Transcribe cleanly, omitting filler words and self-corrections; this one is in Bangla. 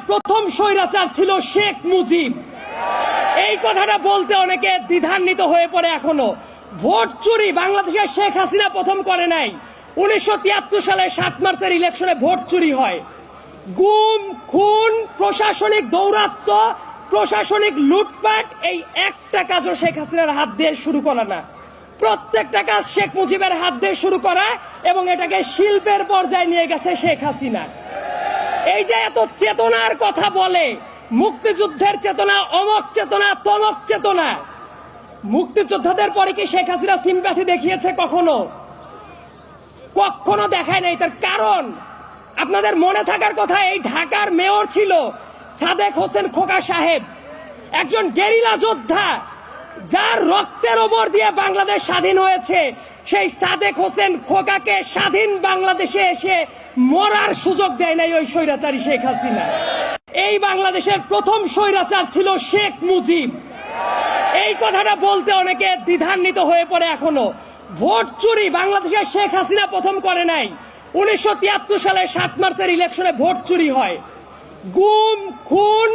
প্রথম স্বৈরাচার ছিল শেখ মুজিব। এই কথাটা বলতে অনেকে দ্বিধান্বিত হয়ে পড়ে এখনো। ভোট চুরি বাংলাদেশে শেখ হাসিনা প্রথম করে নাই। 1973 সালে 7 মার্চের ইলেকশনে ভোট চুরি হয়। গুম, খুন, প্রশাসনিক দৌরাত্ম্য, প্রশাসনিক লুটপাট, এই একটা কাজও শেখ হাসিনার হাত দিয়ে শুরু করা না। প্রত্যেকটা কাজ শেখ মুজিবের হাত দিয়ে শুরু করা এবং এটাকে শিল্পের পর্যায়ে নিয়ে গেছে শেখ হাসিনা। এই যে এত চেতনার কথা বলে, মুক্তিযুদ্ধের চেতনা, অমক চেতনা, তমক চেতনা, মুক্তিযোদ্ধাদের পরে কি শেখ হাসিনা সিম্প্যাথি দেখিয়েছে? কখনো কখনো দেখায় নাই। তার কারণ আপনাদের মনে থাকার কথা, এই ঢাকার মেয়র ছিল সাদেক হোসেন খোকা সাহেব, একজন গেরিলা যোদ্ধা, যার রক্তের ওপর দিয়ে বাংলাদেশ স্বাধীন হয়েছে। সেই সাদেক হোসেন খোকাকে স্বাধীন বাংলাদেশে এসে মরার সুযোগ দেয় নাই ওই স্বৈরাচারী শেখ হাসিনা। এই বাংলাদেশের প্রথম স্বৈরাচার ছিল শেখ মুজিব। এই কথাটা বলতে অনেকে দ্বিধান্বিত হয়ে পড়ে এখনো। ভোট চুরি বাংলাদেশে শেখ হাসিনা প্রথম করে নাই। 1973 সালে 7 মার্চের ইলেকশনে ভোট চুরি হয়। গুম, খুন,